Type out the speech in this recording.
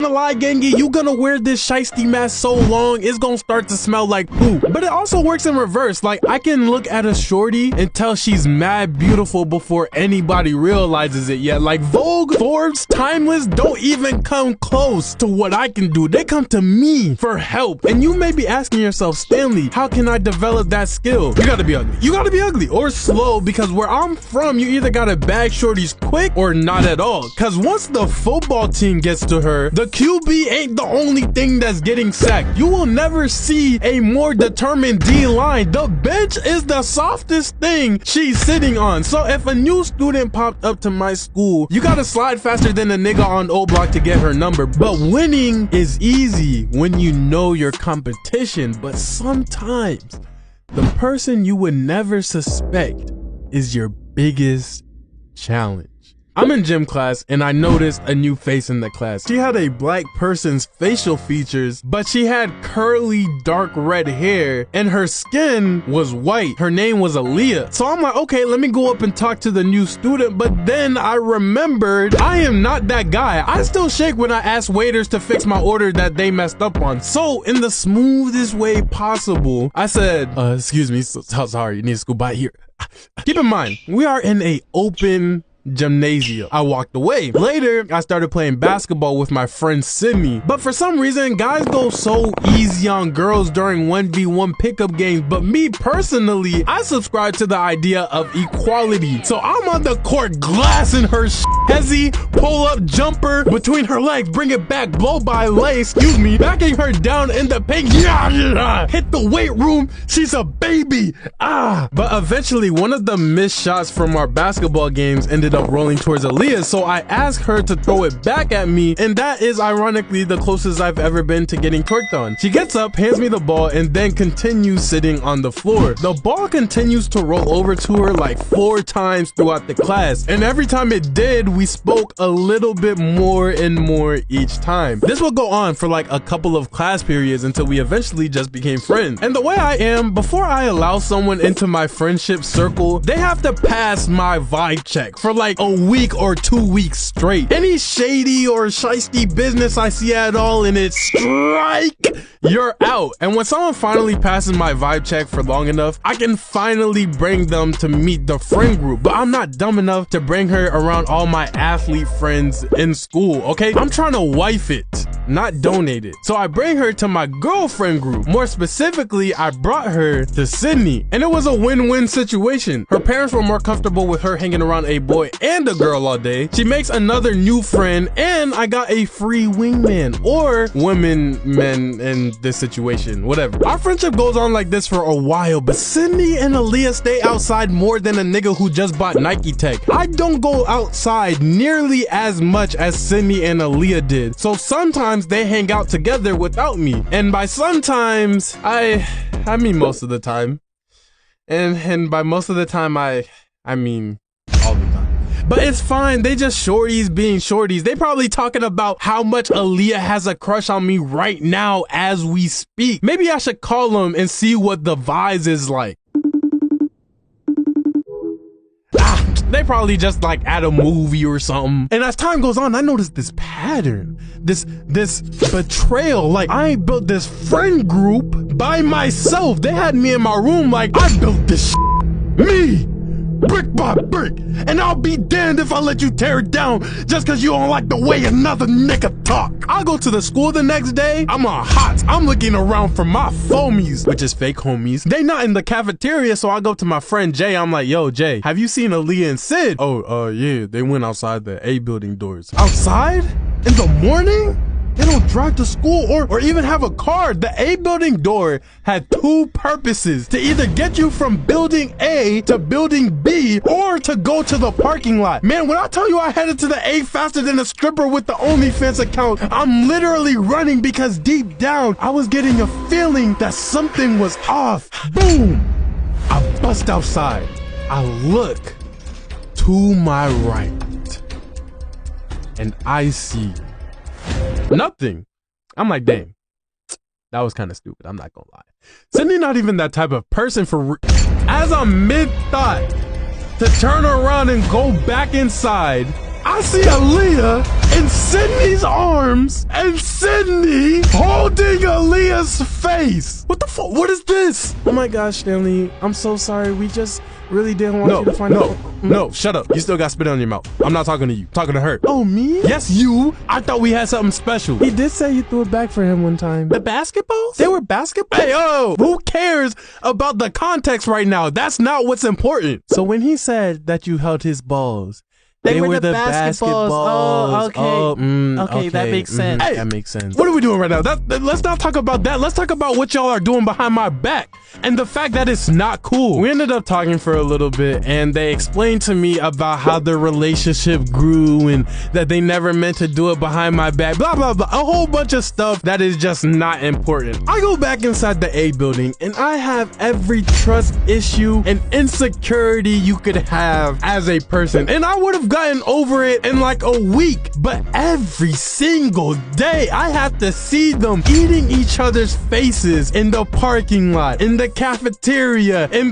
lie, Gengi, you gonna wear this shiesty mask so long, it's gonna start to smell like poop. But it also works in reverse. Like, I can look at a shorty and tell she's mad beautiful before anybody realizes it yet. Like, Vogue, Forbes, Timeless don't even come close to what I can do. They come to me for help. And you may be asking yourself, Stanley, how can I develop that skill? You gotta be ugly. You gotta be ugly or slow, because where I'm from, you either gotta bag shorties quick or not at all. Cause once the football team gets to her, the QB ain't the only thing that's getting sacked. You will never see a more determined D-line. The bench is the softest thing she's sitting on. So if a new student popped up to my school, you gotta slide faster than a nigga on O Block to get her number. But winning is easy when you know your competition. But sometimes the person you would never suspect is your biggest challenge. I'm in gym class and I noticed a new face in the class. She had a black person's facial features, but she had curly dark red hair and her skin was white. Her name was Aaliyah. So I'm like, okay, let me go up and talk to the new student. But then I remembered I am not that guy. I still shake when I ask waiters to fix my order that they messed up on. So in the smoothest way possible, I said, excuse me, so sorry, you need to go by here. Keep in mind, we are in a open gymnasium. I walked away. Later, I started playing basketball with my friend Sydney. But for some reason, guys go so easy on girls during 1v1 pickup games. But me personally, I subscribe to the idea of equality. So I'm on the court glassing her hezzy, pull up jumper between her legs, bring it back, blow by lace, excuse me, backing her down in the paint. Hit the weight room. She's a baby. But eventually, one of the missed shots from our basketball games ended up rolling towards Aaliyah, so I asked her to throw it back at me, and that is ironically the closest I've ever been to getting twerked on. She gets up, hands me the ball, and then continues sitting on the floor. The ball continues to roll over to her like 4 times throughout the class, and every time it did, we spoke a little bit more and more each time. This will go on for like a couple of class periods until we eventually just became friends. And the way I am, before I allow someone into my friendship circle, they have to pass my vibe check for like a week or 2 weeks straight. Any shady or shiesty business I see at all and it's strike, you're out. And when someone finally passes my vibe check for long enough, I can finally bring them to meet the friend group. But I'm not dumb enough to bring her around all my athlete friends in school, okay? I'm trying to wife it, not donate it. So I bring her to my girlfriend group. More specifically, I brought her to Sydney, and it was a win-win situation. Her parents were more comfortable with her hanging around a boy and a girl all day. She makes another new friend, and I got a free wingman, or women, men in this situation, whatever. Our friendship goes on like this for a while, but Sydney and Aaliyah stay outside more than a nigga who just bought Nike Tech. I don't go outside nearly as much as Sydney and Aaliyah did, so sometimes they hang out together without me. And by sometimes, I mean most of the time. And by most of the time, I mean all the time. But it's fine, they just shorties being shorties. They probably talking about how much Aaliyah has a crush on me right now as we speak. Maybe I should call them and see what the vibes is like. They probably just like at a movie or something. And as time goes on, I noticed this pattern, this betrayal. Like, I built this friend group by myself. They had me in my room like, I built this me, brick by brick, and I'll be damned if I let you tear it down just cause you don't like the way another nigga talk. I go to the school the next day, I'm on hots. I'm looking around for my foamies, which is fake homies. They not in the cafeteria, so I go to my friend Jay. I'm like, yo, Jay, have you seen Aaliyah and Sid? Oh, yeah, they went outside the A building doors. Outside? In the morning? They don't drive to school or even have a car. The A building door had 2 purposes: to either get you from building A to building B, or to go to the parking lot. Man, when I tell you I headed to the A faster than a stripper with the OnlyFans account, I'm literally running because deep down, I was getting a feeling that something was off. Boom! I bust outside. I look to my right, and I see nothing. I'm like, dang, that was kind of stupid. I'm not gonna lie. Sydney not even that type of person for as I'm mid-thought to turn around and go back inside, I see Aaliyah in Sydney's arms and Sydney holding Aaliyah's face. What the fuck? What is this? Oh my gosh, Stanley. I'm so sorry. We just really didn't want you to find out. No, shut up. You still got spit on your mouth. I'm not talking to you. I'm talking to her. Oh, me? Yes, you. I thought we had something special. He did say you threw it back for him one time. The basketballs? They were basketballs? Hey, oh, who cares about the context right now? That's not what's important. So when he said that you held his balls, they were the basketballs. Oh, okay. Okay, that makes sense. Hey, that makes sense. What are we doing right now? Let's not talk about that. Let's talk about what y'all are doing behind my back and the fact that it's not cool. We ended up talking for a little bit and they explained to me about how their relationship grew and that they never meant to do it behind my back, blah, blah, blah. A whole bunch of stuff that is just not important. I go back inside the A building and I have every trust issue and insecurity you could have as a person. And I would have gotten over it in like a week, but every single day I have to see them eating each other's faces in the parking lot, in the cafeteria, in